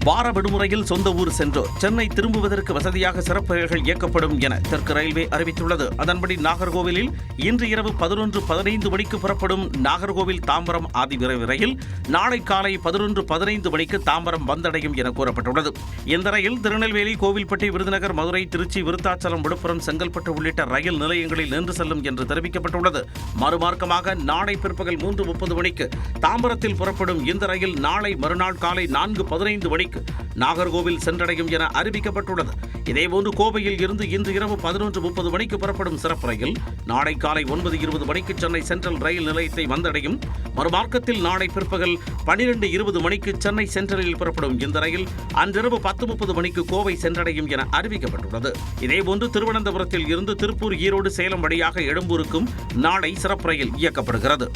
வார விடுமுறையில் சொந்த ஊர் சென்று சென்னை திரும்புவதற்கு வசதியாக சிறப்பு ரயில்கள் இயக்கப்படும் என தெற்கு ரயில்வே அறிவித்துள்ளது. அதன்படி நாகர்கோவிலில் இன்று இரவு 11:15 மணிக்கு புறப்படும் நாகர்கோவில் தாம்பரம் ஆதி விரைவு ரயில் நாளை காலை 11:15 மணிக்கு தாம்பரம் வந்தடையும் என கூறப்பட்டுள்ளது. இந்த ரயில் திருநெல்வேலி, கோவில்பட்டி, விருதுநகர், மதுரை, திருச்சி, விருத்தாச்சலம், விழுப்புரம், செங்கல்பட்டு உள்ளிட்ட ரயில் நிலையங்களில் நின்று செல்லும் என்று தெரிவிக்கப்பட்டுள்ளது. மறுமார்க்கமாக நாளை பிற்பகல் 3:30 மணிக்கு தாம்பரத்தில் புறப்படும் இந்த ரயில் நாளை மறுநாள் காலை 4:15 மணிக்கு நாகர்கோவில் சென்றடையும் என அறிவிக்கப்பட்டுள்ளது. இதேபோன்று கோவையில் இருந்து இன்று இரவு 11:30 மணிக்கு புறப்படும் சிறப்பு ரயில் நாளை காலை 9:20 மணிக்கு சென்னை சென்ட்ரல் ரயில் நிலையத்தை வந்தடையும். மறுமார்க்கத்தில் நாளை பிற்பகல் 12:20 மணிக்கு சென்னை சென்ட்ரலில் புறப்படும் இந்த ரயில் அன்றிரவு 10:30 மணிக்கு கோவை சென்றடையும் என அறிவிக்கப்பட்டுள்ளது. இதேபோன்று திருவனந்தபுரத்தில் இருந்து திருப்பூர், ஈரோடு, சேலம் வழியாக எழும்பூருக்கும் நாளை சிறப்பு ரயில் இயக்கப்படுகிறது.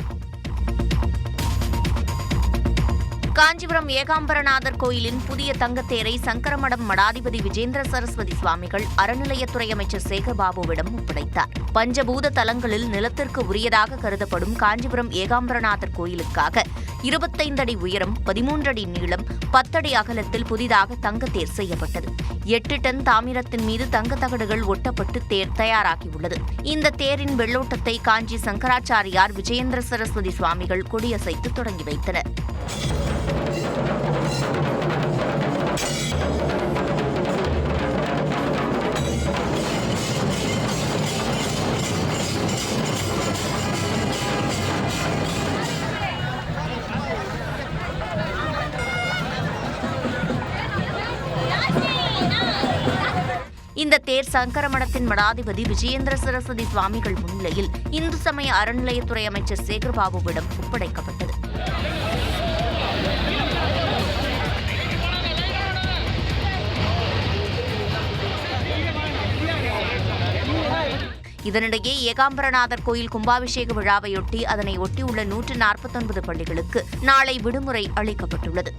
காஞ்சிபுரம் ஏகாம்பரநாதர் கோயிலின் புதிய தங்கத்தேரை சங்கரமடம் மடாதிபதி விஜேந்திர சரஸ்வதி சுவாமிகள் அறநிலையத்துறை அமைச்சர் சேகர்பாபுவிடம் ஒப்படைத்தார். பஞ்சபூத தலங்களில் நிலத்திற்கு உரியதாக கருதப்படும் காஞ்சிபுரம் ஏகாம்பரநாதர் கோயிலுக்காக 25 அடி உயரம், 13 அடி நீளம், 10 அடி அகலத்தில் புதிதாக தங்கத்தேர் செய்யப்பட்டது. 8 டன் தாமிரத்தின் மீது தங்கத்தகடுகள் ஒட்டப்பட்டு தேர் தயாராகியுள்ளது. இந்த தேரின் வெள்ளோட்டத்தை காஞ்சி சங்கராச்சாரியார் விஜயேந்திர சரஸ்வதி சுவாமிகள் கொடியசைத்து தொடங்கி வைத்தனர். இந்த தேர் சங்கரமடத்தின் மடாதிபதி விஜயேந்திர சரஸ்வதி சுவாமிகள் முன்னிலையில் இந்து சமய அறநிலையத்துறை அமைச்சர் சேகர்பாபுவிடம் ஒப்படைக்கப்பட்டது. இதனிடையே ஏகாம்பரநாதர் கோயில் கும்பாபிஷேக விழாவையொட்டி அதனை ஒட்டியுள்ள 149 பள்ளிகளுக்கு நாளை விடுமுறை அளிக்கப்பட்டுள்ளது.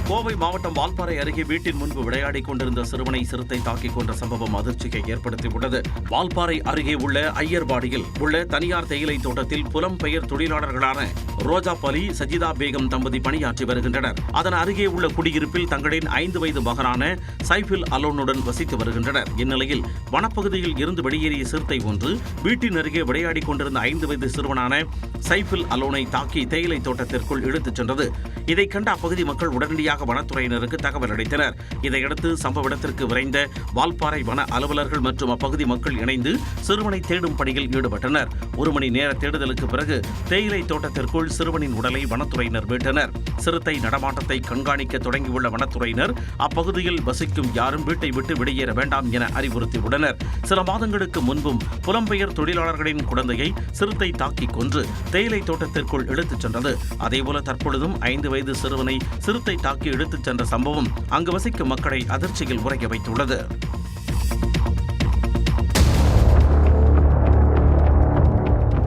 கோவை மாவட்டம் வால்பாறை அருகே வீட்டின் முன்பு விளையாடிக் கொண்டிருந்த சிறுவனை சிறுத்தை தாக்கிக் கொன்ற சம்பவம் அதிர்ச்சியை ஏற்படுத்தியுள்ளது. வால்பாறை அருகே உள்ள ஐயர்பாடியில் உள்ள தனியார் தேயிலை தோட்டத்தில் புலம்பெயர் தொழிலாளர்களான ரோஜா பலி, சஜிதா பேகம் தம்பதி பணியாற்றி வருகின்றனர். அதன் அருகே உள்ள குடியிருப்பில் தங்களின் 5 வயது மகனான சைஃபில் அலோனுடன் வசித்து வருகின்றனர். இந்நிலையில் வனப்பகுதியில் இருந்து வெளியேறிய சிறுத்தை ஒன்று வீட்டின் அருகே விளையாடிக் கொண்டிருந்த 5 வயது சிறுவனான சைஃபில் அலோனை தாக்கி தேயிலை தோட்டத்திற்குள் இழுத்துச் சென்றது. இதைக் கண்ட அப்பகுதி மக்கள் உடனடியாக வனத்துறையினருக்கு தகவல் அளித்தனர். இதையடுத்து சம்பவ இடத்திற்கு விரைந்த வால்பாறை வன அலுவலர்கள் மற்றும் அப்பகுதி மக்கள் இணைந்து சிறுவனை தேடும் பணியில் ஈடுபட்டனர். 1 மணி நேர தேடுதலுக்கு பிறகு தேயிலை தோட்டத்திற்குள் சிறுவனின் உடலை வனத்துறையினர் மீட்டனர். சிறுத்தை நடமாட்டத்தை கண்காணிக்க தொடங்கியுள்ள வனத்துறையினர் அப்பகுதியில் வசிக்கும் யாரும் வீட்டை விட்டு வெளியேற வேண்டாம் என அறிவுறுத்தியுள்ளனர். சில மாதங்களுக்கு முன்பும் புலம்பெயர் தொழிலாளர்களின் குழந்தையை சிறுத்தை தாக்கிக் கொன்று தேயிலை தோட்டத்திற்குள் இழுத்துச் சென்றது. அதேபோல தற்பொழுதும் 5 வயது சிறுவனை சிறுத்தை தாக்கி இழுத்துச் சென்ற சம்பவம் அங்கு வசிக்கும் மக்களை அதிர்ச்சியில் உறைய வைத்துள்ளது.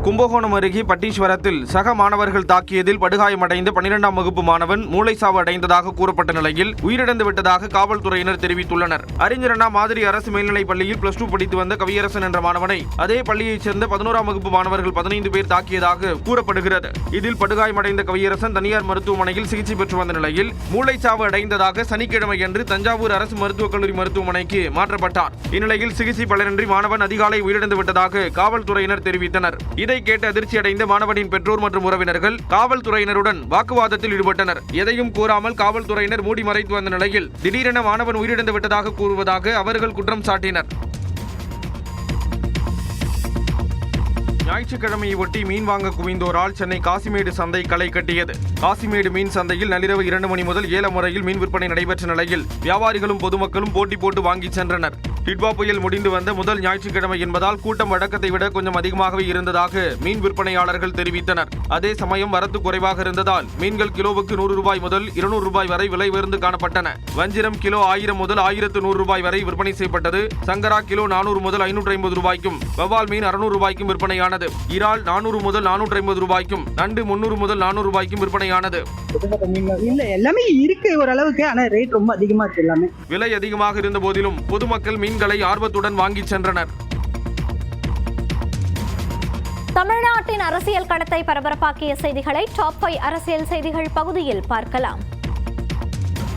கும்பகோணம் அருகே பட்டீஸ்வரத்தில் சக மாணவர்கள் தாக்கியதில் படுகாயமடைந்த 12ஆம் வகுப்பு மாணவன் மூளைசாவு அடைந்ததாக கூறப்பட்ட நிலையில் உயிரிழந்து விட்டதாக காவல்துறையினர் தெரிவித்துள்ளனர். அறிஞர் அண்ணா மாதிரி அரசு மேல்நிலைப் பள்ளியில் +2 படித்து வந்த கவியரசன் என்ற மாணவனை அதே பள்ளியைச் சேர்ந்த 11ஆம் வகுப்பு மாணவர்கள் 15 பேர் தாக்கியதாக கூறப்படுகிறது. இதில் படுகாயமடைந்த கவியரசன் தனியார் மருத்துவமனையில் சிகிச்சை பெற்று வந்த நிலையில் மூளைசாவு அடைந்ததாக சனிக்கிழமையன்று தஞ்சாவூர் அரசு மருத்துவக் கல்லூரி மருத்துவமனைக்கு மாற்றப்பட்டார். இந்நிலையில் சிகிச்சை பலனின்றி மாணவன் அதிகாலை உயிரிழந்து விட்டதாக காவல்துறையினர் தெரிவித்தனர். இதை கேட்டு அதிர்ச்சி அடைந்த மாணவனின் பெற்றோர் மற்றும் உறவினர்கள் காவல்துறையினருடன் வாக்குவாதத்தில் ஈடுபட்டனர். எதையும் கூறாமல் காவல்துறையினர் மூடி மறைத்து வந்த நிலையில் திடீரென மாணவன் உயிரிழந்து விட்டதாக கூறுவதாக அவர்கள் குற்றம் சாட்டினர். ஞாயிற்றுக்கிழமையை ஒட்டி மீன் வாங்க குவிந்தோரால் சென்னை காசிமேடு சந்தை களை கட்டியது. காசிமேடு மீன் சந்தையில் நள்ளிரவு 2 மணி முதல் ஏல முறையில் மீன் விற்பனை நடைபெற்ற நிலையில் வியாபாரிகளும் பொதுமக்களும் போட்டி போட்டு வாங்கி சென்றனர். டிட்வா புயல் முடிந்து வந்த முதல் ஞாயிற்றுக்கிழமை என்பதால் கூட்டம் வழக்கத்தை விட கொஞ்சம் அதிகமாகவே இருந்ததாக மீன் விற்பனையாளர்கள் தெரிவித்தனர். அதே சமயம் வரத்து குறைவாக இருந்ததால் மீன்கள் கிலோவுக்கு 100 ரூபாய் முதல் 200 ரூபாய் வரை விலை உயர்ந்து காணப்பட்டன. வஞ்சிரம் கிலோ 1000 முதல் 1100 ரூபாய் வரை விற்பனை செய்யப்பட்டது. சங்கரா கிலோ 400 முதல் 550 ரூபாய்க்கும், வவ்வால் மீன் 600 ரூபாய்க்கும் விற்பனையானது. இறால் 400 முதல் 450 ரூபாய்க்கும், நண்டு 300 முதல் 400 ரூபாய்க்கும் விற்பனையானது. இல்ல எல்லாமே இருக்கு ஓரளவுக்கு, ஆனா ரேட் ரொம்ப அதிகமா இருக்கு. எல்லாமே விலை அதிகமாக இருந்த போதிலும் பொதுமக்கள் மீன்களை ஆர்வத்துடன் வாங்கி சென்றனர். தமிழ்நாட்டின் அரசியல் களத்தை பரபரப்பாக்கிய செய்திகளை டாப் 5 அரசியல் செய்திகள் பகுதியில் பார்க்கலாம்.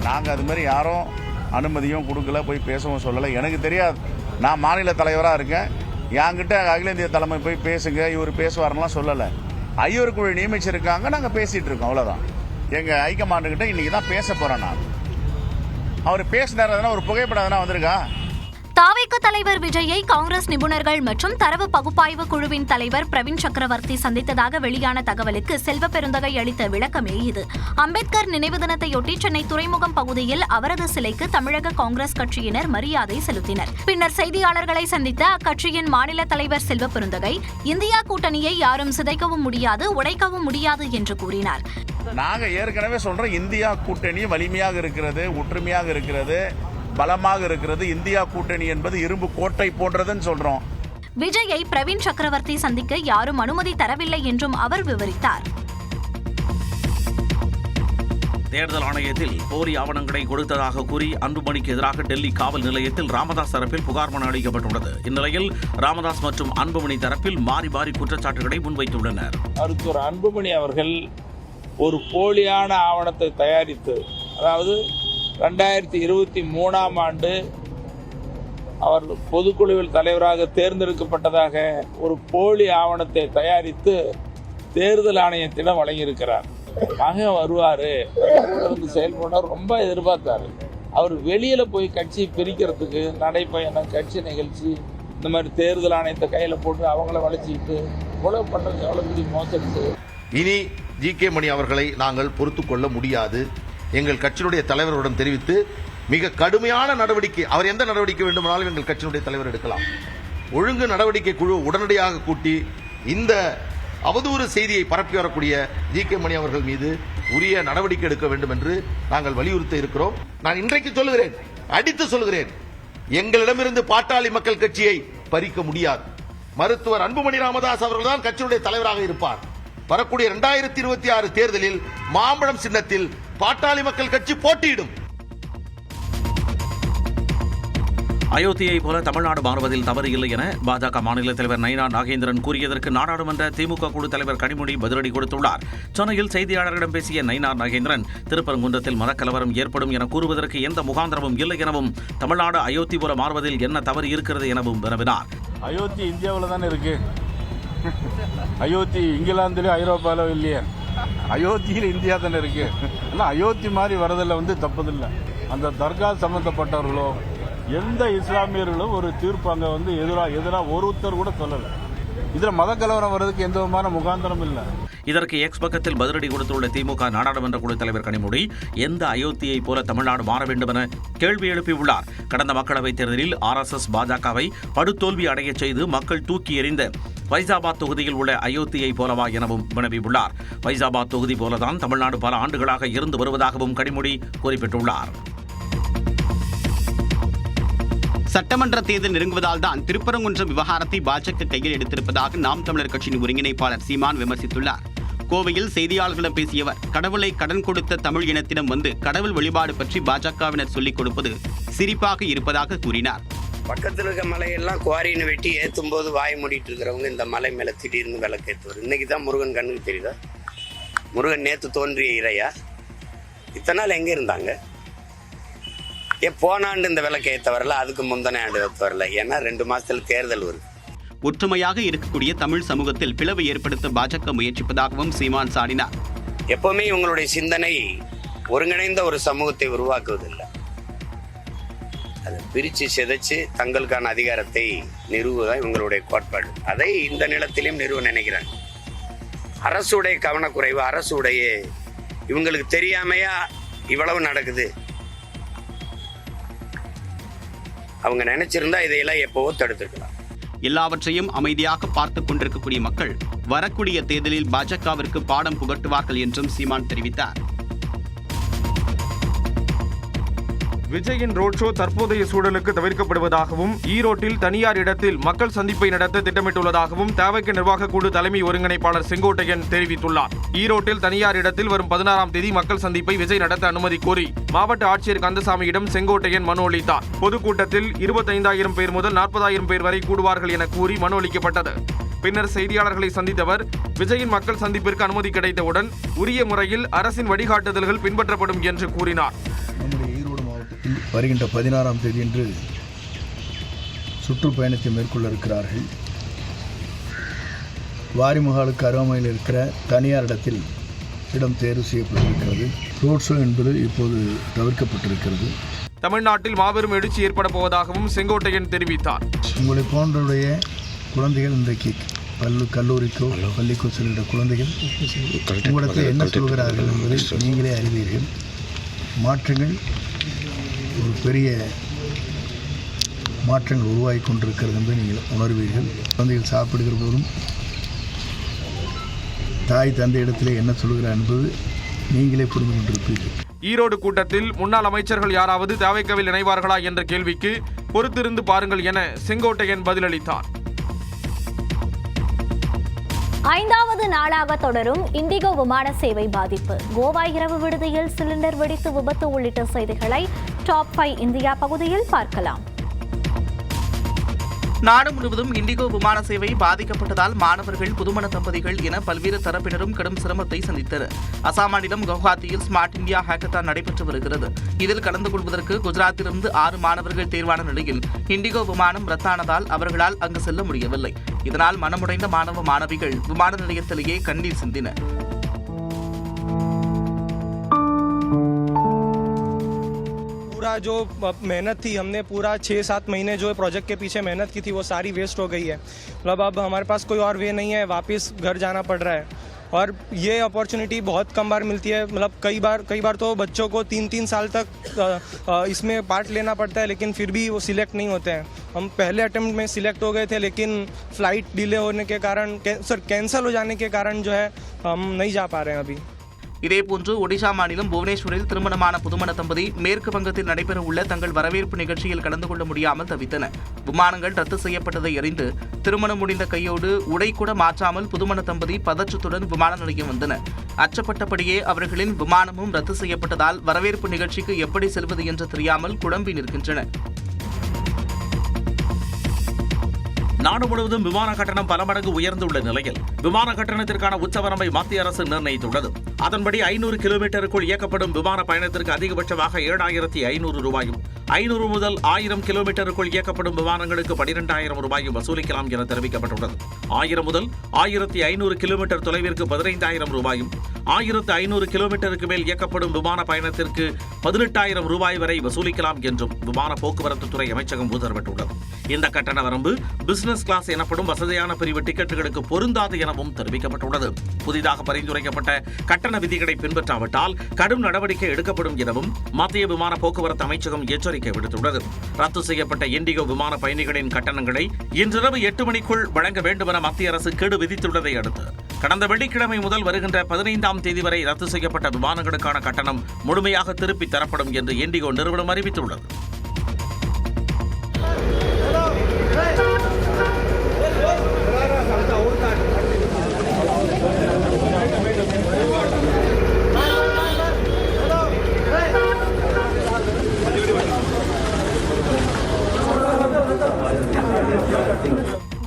நாங்கள் அது மாதிரி யாரும் அனுமதியும் கொடுக்கல, போய் பேசவும் சொல்லலை. எனக்கு தெரியாது, நான் மாநில தலைவராக இருக்கேன். என்கிட்ட அகில இந்திய தலைமை போய் பேசுங்க, இவர் பேசுவாருலாம் சொல்லலை. ஐவர் குழு நியமிச்சிருக்காங்க, நாங்கள் பேசிகிட்டு இருக்கோம், அவ்வளோதான். எங்கள் ஹைகமாண்டுக்கிட்ட இன்றைக்கி தான் பேச போகிறேன் நான். அவர் பேசினார், ஒரு புகைப்படம் எதனா வந்திருக்கா? தாவேக தலைவர் விஜயை காங்கிரஸ் நிபுணர்கள் மற்றும் தரவு பகுப்பாய்வு குழுவின் தலைவர் பிரவீன் சக்கரவர்த்தி சந்தித்ததாக வெளியான தகவலுக்கு செல்வ பெருந்தகை அளித்த விளக்கமே இது. அம்பேத்கர் நினைவு தினத்தையொட்டி சென்னை துறைமுகம் பகுதியில் அவரது சிலைக்கு தமிழக காங்கிரஸ் கட்சியினர் மரியாதை செலுத்தினர். பின்னர் செய்தியாளர்களை சந்தித்த அக்கட்சியின் மாநில தலைவர் செல்வ பெருந்தகை இந்தியா கூட்டணியை யாரும் சிதைக்கவும் முடியாது, உடைக்கவும் முடியாது என்று கூறினார். நாங்கள் ஏற்கனவே சொல்கிறோம், இந்தியா கூட்டணி வலிமையாக இருக்கிறது, ஒற்றுமையாக இருக்கிறது, பலமாக இருக்கிறது. இந்தியா கூட்டணி என்பது இரும்பு கோட்டை போன்றதுன்னு சொல்றோம். விஜயை பிரவீன் சக்கரவர்த்தி சந்திக்க யாரும் அனுமதி தரவில்லை என்றும் அவர் விவரித்தார். தேர்தல் ஆணையத்தில் போலி ஆவணங்களை கொடுத்ததாக கூறி அன்புமணிக்கு எதிராக டெல்லி காவல் நிலையத்தில் ராமதாஸ் தரப்பில் புகார் மனு அளிக்கப்பட்டுள்ளது. இந்நிலையில் ராமதாஸ் மற்றும் அன்புமணி தரப்பில் மாறி மாறி குற்றச்சாட்டுகளை முன்வைத்துள்ளனர். மருத்துவர் அன்புமணி அவர்கள் ஒரு போலியான ஆவணத்தை தயாரித்து, அதாவது 2023ஆம் ஆண்டு அவர் பொதுக்குழுவில் தலைவராக தேர்ந்தெடுக்கப்பட்டதாக ஒரு போலி ஆவணத்தை தயாரித்து தேர்தல் ஆணையத்திடம் வழங்கியிருக்கிறார். மகன் வருவார், வந்து செயல்பட ரொம்ப எதிர்பார்த்தாரு. அவர் வெளியில் போய் கட்சி பிரிக்கிறதுக்கு நடைப்பயணம், கட்சி நிகழ்ச்சி, இந்த மாதிரி தேர்தல் ஆணையத்தை கையில் போட்டு அவங்கள வளைச்சிக்கிட்டு இவ்வளோ பண்ணுறது எவ்வளோ பெரிய மோசடி. இனி ஜி.கே. மணி அவர்களை நாங்கள் பொறுத்து கொள்ள முடியாது. எங்கள் கட்சியினுடைய தலைவரிடம் தெரிவித்து மிக கடுமையான நடவடிக்கை, அவர் எந்த நடவடிக்கை வேண்டுமானாலும் எங்கள் கட்சியினுடைய தலைவர் எடுக்கலாம். ஒழுங்கு நடவடிக்கை குழு உடனடியாக கூட்டி இந்த அவதூறு செய்தியை பரப்பி வரக்கூடிய ஜி.கே. மணி அவர்கள் மீது உரிய நடவடிக்கை எடுக்க வேண்டும் என்று நாங்கள் வலியுறுத்த இருக்கிறோம். நான் இன்றைக்கு சொல்லுகிறேன், அடித்து சொல்லுகிறேன், எங்களிடமிருந்து பாட்டாளி மக்கள் கட்சியை பறிக்க முடியாது. மருத்துவர் அன்புமணி ராமதாஸ் அவர்கள் தான் கட்சியினுடைய தலைவராக இருப்பார். வரக்கூடிய 2026 தேர்தலில் மாம்பழம் சின்னத்தில் பாட்டாளி மக்கள் கட்சி போட்டியிடும். அயோத்தியை போல தமிழ்நாடு மாறுவதில் தவறு இல்லை என பாஜக மாநில தலைவர் நயினார் நாகேந்திரன் கூறியதற்கு நாடாளுமன்ற திமுக குழு தலைவர் கனிமொழி பதிலடி கொடுத்துள்ளார். சென்னையில் செய்தியாளர்களிடம் பேசிய நயினார் நாகேந்திரன், திருப்பரங்குன்றத்தில் மதக்கலவரம் ஏற்படும் என கூறுவதற்கு எந்த முகாந்திரமும் இல்லை எனவும், தமிழ்நாடு அயோத்தி போல மாறுவதில் என்ன தவறு இருக்கிறது எனவும் வினவினார். அயோத்தி இந்தியாவில் தானே இருக்கு, அயோத்தி இங்கிலாந்துல ஐரோப்பால இல்லையே, அயோத்தியில் இந்தியா தானே இருக்கு. ஆனால் அயோத்தி மாதிரி வரதில் தப்பதில்லை. அந்த தர்கா சம்பந்தப்பட்டவர்களோ எந்த இஸ்லாமியர்களும் ஒரு தீர்ப்பு அங்கே எதிராக ஒருத்தர் கூட சொல்லலை. இதில் மத கலவரம் வர்றதுக்கு எந்த விதமான முகாந்திரம் இல்லை. இதற்கு எக்ஸ் பக்கத்தில் பதிலடி கொடுத்துள்ள திமுக நாடாளுமன்ற குழு தலைவர் கனிமொழி, எந்த அயோத்தியை போல தமிழ்நாடு மாற வேண்டும் என கேள்வி எழுப்பியுள்ளார். கடந்த மக்களவைத் தேர்தலில் RSS பாஜகவை படுதோல்வி அடைய செய்து மக்கள் தூக்கி எறிந்த ஃபைசாபாத் தொகுதியில் உள்ள அயோத்தியை போலவா எனவும் வினவியுள்ளார். ஃபைசாபாத் தொகுதி போலதான் தமிழ்நாடு பல ஆண்டுகளாக இருந்து வருவதாகவும் கனிமொழி குறிப்பிட்டுள்ளார். சட்டமன்ற தேர்தல் நெருங்குவதால் தான் திருப்பரங்குன்றம் விவகாரத்தை பாஜக கையில் எடுத்திருப்பதாக நாம் தமிழர் கட்சியின் ஒருங்கிணைப்பாளர் சீமான் விமர்சித்துள்ளார். கோவையில் செய்தியாளர்களிடம் பேசியவர், கடவுளை கடன் கொடுத்த தமிழ் இனத்திடம் வந்து கடவுள் வழிபாடு பற்றி பாஜகவினர் சொல்லிக் கொடுப்பது சிரிப்பாக இருப்பதாக கூறினார். பக்கத்தில் இருக்க மலையெல்லாம் குவாரின்னு வெட்டி ஏற்றும் போது வாய் மூடிட்டு இருக்கிறவங்க இந்த மலை மேலே திடீர்னு விளக்கேற்றுவார். இன்னைக்கு தான் முருகன் கண்ணுக்கு தெரியுதா? முருகன் நேற்று தோன்றிய இறையா? இத்தனை நாள் எங்கே இருந்தாங்க? போன ஆண்டு இந்த விளக்கு ஏற்ற வரல, அதுக்கு முந்தின ஆண்டு ஏற்ற வரல. ஏன்னா 2 மாசத்துல தேர்தல் வருது. ஒற்றுமையாக இருக்கக்கூடிய தமிழ் சமூகத்தில் பிளவு ஏற்படுத்த பாஜக முயற்சிப்பதாகவும் சீமான் சாடினார். எப்பவுமே இவங்களுடைய சிந்தனை ஒருங்கிணைந்த ஒரு சமூகத்தை உருவாக்குவதில்லை, அதை பிரிச்சு சிதைச்சு தங்களுக்கான அதிகாரத்தை நிறுவுவதான் இவங்களுடைய கோட்பாடு. அதை இந்த நிலத்திலையும் நிறுவ நினைக்கிறாங்க. அரசுடைய கவனக்குறைவு, அரசுடைய இவங்களுக்கு தெரியாமையா இவ்வளவு நடக்குது. அவங்க நினைச்சிருந்தா இதையெல்லாம் எப்பவோ தடுத்திருக்கலாம். எல்லாவற்றையும் அமைதியாக பார்த்துக் கொண்டிருக்கக்கூடிய மக்கள் வரக்கூடிய தேர்தலில் பாஜகவிற்கு பாடம் புகட்டுவார்கள் என்றும் சீமான் தெரிவித்தார். விஜயின் ரோட் ஷோ தற்போதைய சூழலுக்கு தவிர்க்கப்படுவதாகவும், ஈரோட்டில் தனியார் இடத்தில் மக்கள் சந்திப்பை நடத்த திட்டமிட்டுள்ளதாகவும் தவிக நிர்வாக குழு தலைமை ஒருங்கிணைப்பாளர் செங்கோட்டையன் தெரிவித்துள்ளார். ஈரோட்டில் தனியார் இடத்தில் வரும் 16ஆம் தேதி மக்கள் சந்திப்பை விஜய் நடத்த அனுமதி கோரி மாவட்ட ஆட்சியர் கந்தசாமியிடம் செங்கோட்டையன் மனு அளித்தார். பொதுக்கூட்டத்தில் 25,000 பேர் முதல் 40,000 பேர் வரை கூடுவார்கள் என கூறி மனு அளிக்கப்பட்டது. பின்னர் செய்தியாளர்களை சந்தித்த அவர், விஜயின் மக்கள் சந்திப்பிற்கு அனுமதி கிடைத்தவுடன் உரிய முறையில் அரசின் வழிகாட்டுதல்கள் பின்பற்றப்படும் என்று கூறினார். நம்முடைய ஈரோடு மாவட்டத்தில் வருகின்ற 16ஆம் தேதியன்று சுற்றுப்பயணத்தை மேற்கொள்ள இருக்கிறார்கள். வாரிமுகாலுக்கு அருகாமையில் இருக்கிற தனியார் இடத்தில் இடம் தேர்வு செய்யப்பட்டிருக்கிறது. ரோட் ஷோ என்பது இப்போது தவிர்க்கப்பட்டிருக்கிறது. தமிழ்நாட்டில் மாபெரும் எழுச்சி ஏற்பட போவதாகவும் செங்கோட்டையன் தெரிவித்தார். உங்களை போன்றவுடைய குழந்தைகள் இன்றைக்கு கல்லூரிக்கோ பள்ளிக்கோ செல்கிற குழந்தைகள் உங்களிடத்தில் என்ன சொல்கிறார்கள் என்பதை நீங்களே அறிவீர்கள். மாற்றங்கள் ஒரு பெரிய மாற்றங்கள் உருவாகி கொண்டிருக்கிறது என்பதை நீங்கள் உணர்வீர்கள். குழந்தைகள் சாப்பிடுகிற போதும் தாய் தந்தை இடத்திலே என்ன சொல்கிறார் என்பது நீங்களே புரிந்து கொண்டிருப்பீர்கள். ஈரோடு கூட்டத்தில் முன்னாள் அமைச்சர்கள் யாராவது தவேகவில் இணைவார்களா என்ற கேள்விக்கு பொறுத்திருந்து பாருங்கள் என செங்கோட்டையன் பதிலளித்தார். 5வது நாளாக தொடரும் இண்டிகோ விமான சேவை பாதிப்பு. கோவா இரவு விடுதியில் சிலிண்டர் வெடித்து விபத்து உள்ளிட்ட செய்திகளை டாப் 5 இந்தியா பகுதியில் பார்க்கலாம். நாடு முழுவதும் இண்டிகோ விமான சேவை பாதிக்கப்பட்டதால் மாணவர்கள், புதுமண தம்பதிகள் என பல்வேறு தரப்பினரும் கடும் சிரமத்தை சந்தித்தனர். அசாம் மாநிலம் குவஹாத்தியில் ஸ்மார்ட் இந்தியா ஹேக்கத்தான் நடைபெற்று வருகிறது. இதில் கலந்து கொள்வதற்கு குஜராத்திலிருந்து 6 மாணவர்கள் தேர்வான நிலையில் இண்டிகோ விமானம் ரத்தானதால் அவர்களால் அங்கு செல்ல முடியவில்லை. இதனால் மனமுடைந்த மாணவ மாணவிகள் விமான நிலையத்திலேயே கண்ணீர் சிந்தினர். पूरा जो मेहनत थी, हमने पूरा 6-7 महीने जो प्रोजेक्ट के पीछे मेहनत की थी वो सारी वेस्ट हो गई है. मतलब अब हमारे पास कोई और वे नहीं है, वापस घर जाना पड़ रहा है. और ये अपॉर्चुनिटी बहुत कम बार मिलती है. मतलब कई बार तो बच्चों को 3-3 साल तक इसमें पार्ट लेना पड़ता है, लेकिन फिर भी वो सिलेक्ट नहीं होते हैं. हम पहले अटेम्प्ट में सिलेक्ट हो गए थे, लेकिन फ्लाइट डिले होने के कारण कैंसिल हो जाने के कारण जो है हम नहीं जा पा रहे हैं अभी. இதேபோன்று ஒடிஷா மாநிலம் புவனேஸ்வரில் திருமணமான புதுமண தம்பதி மேற்கு வங்கத்தில் நடைபெறவுள்ள தங்கள் வரவேற்பு நிகழ்ச்சியில் கலந்து கொள்ள முடியாமல் தவித்தனர். விமானங்கள் ரத்து செய்யப்பட்டதை அறிந்து திருமணம் முடிந்த கையோடு உடை கூட மாற்றாமல் புதுமண தம்பதி பதற்றத்துடன் விமான நிலையம் வந்தனர். அச்சப்பட்டபடியே அவர்களின் விமானமும் ரத்து செய்யப்பட்டதால் வரவேற்பு நிகழ்ச்சிக்கு எப்படி செல்வது என்று தெரியாமல் குழம்பி நிற்கின்றனர். நாடு முழுவதும் விமான கட்டணம் பல மடங்கு உயர்ந்துள்ள நிலையில் விமான கட்டணத்திற்கான உச்சவரம்பை மத்திய அரசு நிர்ணயித்துள்ளது. அதன்படி 500 கிலோமீட்டருக்குள் இயக்கப்படும் விமான பயணத்திற்கு அதிகபட்சமாக 7,500 ரூபாயும், 500 முதல் 1000 கிலோமீட்டருக்குள் இயக்கப்படும் விமானங்களுக்கு 12,000 ரூபாயும் வசூலிக்கலாம் என தெரிவிக்கப்பட்டுள்ளது. 1000 முதல் 1500 கிலோமீட்டர் தொலைவிற்கு 15,000 ரூபாயும், 1500 கிலோமீட்டருக்கு மேல் இயக்கப்படும் விமான பயணத்திற்கு 18,000 ரூபாய் வரை வசூலிக்கலாம் என்றும் விமான போக்குவரத்து துறை அமைச்சகம் உத்தரவிட்டுள்ளது. இந்த கட்டண வரம்பு பிசினஸ் கிளாஸ் எனப்படும் வசதியான பிரிவு டிக்கெட்டுகளுக்கு பொருந்தாது எனவும் தெரிவிக்கப்பட்டுள்ளது. புதிதாக பரிந்துரைக்கப்பட்ட கட்டண விதிகளை பின்பற்றாவிட்டால் கடும் நடவடிக்கை எடுக்கப்படும் எனவும் மத்திய விமான போக்குவரத்து அமைச்சகம் எச்சரிக்கை விடுத்துள்ளது. ரத்து செய்யப்பட்ட இண்டிகோ விமான பயணிகளின் கட்டணங்களை இன்றிரவு 8 மணிக்குள் வழங்க வேண்டும் என மத்திய அரசு கெடு விதித்துள்ளதை அடுத்து கடந்த வெள்ளிக்கிழமை முதல் வருகின்ற 15ஆம் தேதி வரை ரத்து செய்யப்பட்ட விமானங்களுக்கான கட்டணம் முழுமையாக திருப்பித் தரப்படும் என்று இண்டிகோ நிறுவனம் அறிவித்துள்ளது.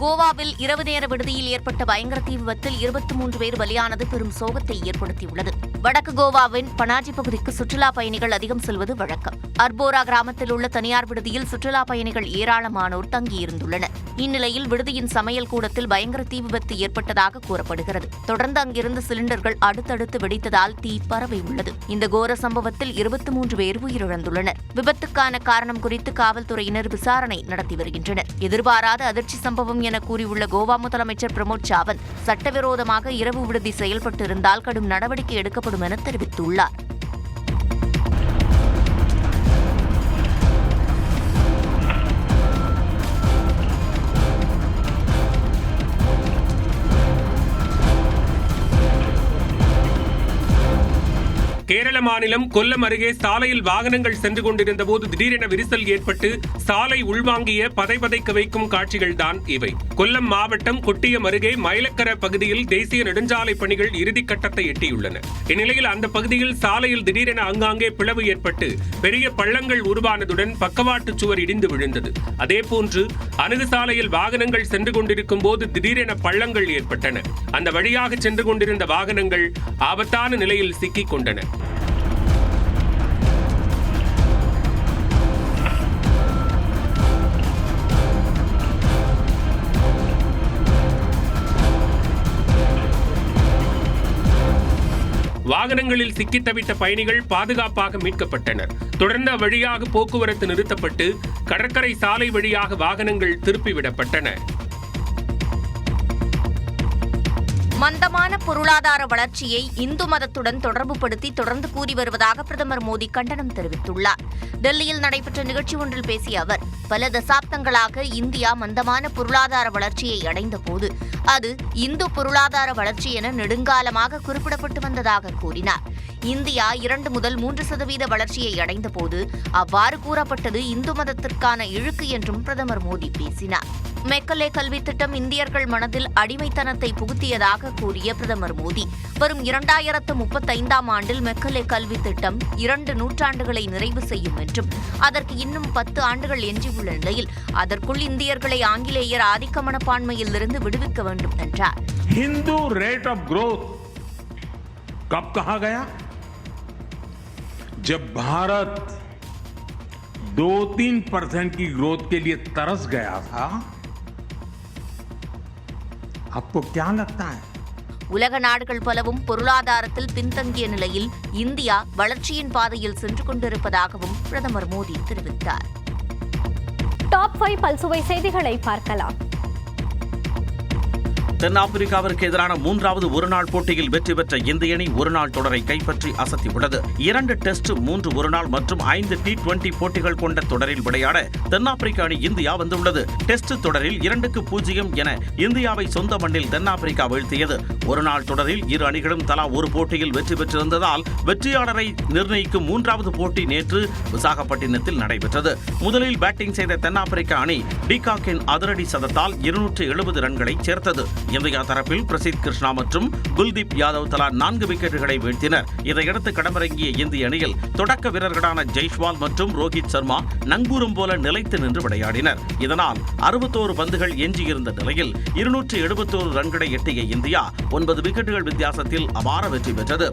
கோவாவில் இரவு நேர விடுதியில் ஏற்பட்ட பயங்கர தீ விபத்தில் 23 பேர் பலியானது பெரும் சோகத்தை ஏற்படுத்தியுள்ளது. வடக்கு கோவாவின் பனாஜி பகுதிக்கு சுற்றுலா பயணிகள் அதிகம் செல்வது வழக்கம். அர்போரா கிராமத்தில் உள்ள தனியார் விடுதியில் சுற்றுலா பயணிகள் ஏராளமானோர் தங்கியிருந்துள்ளனர். இந்நிலையில் விடுதியின் சமையல் கூடத்தில் பயங்கர தீ விபத்து ஏற்பட்டதாக கூறப்படுகிறது. தொடர்ந்து அங்கிருந்த சிலிண்டர்கள் அடுத்தடுத்து வெடித்ததால் தீ பரவியுள்ளது. இந்த கோர சம்பவத்தில் 23 பேர் உயிரிழந்துள்ளனர். விபத்துக்கான காரணம் குறித்து காவல்துறையினர் விசாரணை நடத்தி வருகின்றனர். எதிர்பாராத அதிர்ச்சி சம்பவம் என கூறியுள்ள கோவா முதலமைச்சர் பிரமோத் சாவந்த், சட்டவிரோதமாக இரவு விடுதி செயல்பட்டிருந்தால் கடும் நடவடிக்கை எடுக்கப்படும் என தெரிவித்துள்ளார். கேரள மாநிலம் கொல்லம் அருகே சாலையில் வாகனங்கள் சென்று கொண்டிருந்த போது திடீரென விரிசல் ஏற்பட்டு சாலை உள்வாங்கிய பதைபதைக்க வைக்கும் காட்சிகள் தான் இவை. கொல்லம் மாவட்டம் கொட்டியம் அருகே மயிலக்கர பகுதியில் தேசிய நெடுஞ்சாலை பணிகள் இறுதிக்கட்டத்தை எட்டியுள்ளன. இந்நிலையில் அந்த பகுதியில் சாலையில் திடீரென அங்காங்கே பிளவு ஏற்பட்டு பெரிய பள்ளங்கள் உருவானதுடன் பக்கவாட்டு சுவர் இடிந்து விழுந்தது. அதேபோன்று அணுகு சாலையில் வாகனங்கள் சென்று கொண்டிருக்கும் போது திடீரென பள்ளங்கள் ஏற்பட்டன. அந்த வழியாக சென்று கொண்டிருந்த வாகனங்கள் ஆபத்தான நிலையில் சிக்கிக் கொண்டன. வாகனங்களில் சிக்கி தவித்த பயணிகள் பாதுகாப்பாக மீட்கப்பட்டனர். தொடர்ந்து அவ்வழியாக போக்குவரத்து நிறுத்தப்பட்டு கடற்கரை சாலை வழியாக வாகனங்கள் திருப்பிவிடப்பட்டன. மந்தமான பொருளாதார வளர்ச்சியை இந்து மதத்துடன் தொடர்புபடுத்தி தொடர்ந்து கூறி வருவதாக பிரதமர் மோடி கண்டனம் தெரிவித்துள்ளார். டெல்லியில் நடைபெற்ற நிகழ்ச்சி ஒன்றில் பேசிய அவர், பல தசாப்தங்களாக இந்தியா மந்தமான பொருளாதார வளர்ச்சியை அடைந்த போது அது இந்து பொருளாதார வளர்ச்சி என நெடுங்காலமாக குறிப்பிடப்பட்டு வந்ததாக கூறினார். இந்தியா 2 முதல் 3% வளர்ச்சியை அடைந்த போது அவ்வாறு கூறப்பட்டது இந்து மதத்திற்கான இழுக்கு என்றும் பிரதமர் மோடி பேசினார். மெக்கலே கல்வி திட்டம் இந்தியர்கள் மனதில் அடிமைத்தனத்தை புகுத்தியதாக கூறிய பிரதமர் மோடி, வரும் 2035ஆம் ஆண்டில் மெக்கலே கல்வி திட்டம் 2 நூற்றாண்டுகளை நிறைவு செய்யும் என்றும் அதற்கு இன்னும் 10 ஆண்டுகள் எஞ்சியுள்ள நிலையில் அதற்குள் இந்தியர்களை ஆங்கிலேயர் ஆதிக்க மனப்பான்மையில் இருந்து விடுவிக்க வேண்டும் என்றார். हिंदू रेट ऑफ ग्रोथ कब कहा गया? जब भारत 2-3% की ग्रोथ के लिए तरस गया था. आपको क्या लगता है? உலக நாடுகள் பலவும் பொருளாதாரத்தில் பின்தங்கிய நிலையில் இந்தியா வளர்ச்சியின் பாதையில் சென்று கொண்டிருப்பதாகவும் பிரதமர் மோடி தெரிவித்தார். டாப் 5 பல்சுவை செய்திகளை பார்க்கலாம். தென்னாப்பிரிக்காவிற்கு எதிரான 3வது ஒருநாள் போட்டியில் வெற்றி பெற்ற இந்திய அணி ஒருநாள் தொடரை கைப்பற்றி அசத்தியுள்ளது. 2 டெஸ்ட், 3 ஒருநாள் மற்றும் 5 T20 போட்டிகள் கொண்ட தொடரில் விளையாட தென்னாப்பிரிக்க அணி இந்தியா வந்துள்ளது. டெஸ்ட் தொடரில் 2-0 என இந்தியாவை சொந்த மண்ணில் தென்னாப்பிரிக்கா வீழ்த்தியது. ஒருநாள் தொடரில் இரு அணிகளும் தலா ஒரு போட்டியில் வெற்றி பெற்றிருந்ததால் வெற்றியாளரை நிர்ணயிக்கும் 3வது போட்டி நேற்று விசாகப்பட்டினத்தில் நடைபெற்றது. முதலில் பேட்டிங் செய்த தென்னாப்பிரிக்க அணி டிகாக்கின் அதிரடி சதத்தால் 270 ரன்களை சேர்த்தது. இந்தியா தரப்பில் பிரசித் கிருஷ்ணா மற்றும் குல்தீப் யாதவ் தலா 4 விக்கெட்டுகளை வீழ்த்தினர். இதையடுத்து களமிறங்கிய இந்திய அணியில் தொடக்க வீரர்களான ஜெய்ஸ்வால் மற்றும் ரோஹித் சர்மா நங்கூரம் போல நிலைத்து நின்று விளையாடினர். இதனால் 61 பந்துகள் எஞ்சியிருந்த நிலையில் 271 ரன்களை எட்டிய இந்தியா 9 விக்கெட்டுகள் வித்தியாசத்தில் அபார வெற்றி பெற்றது.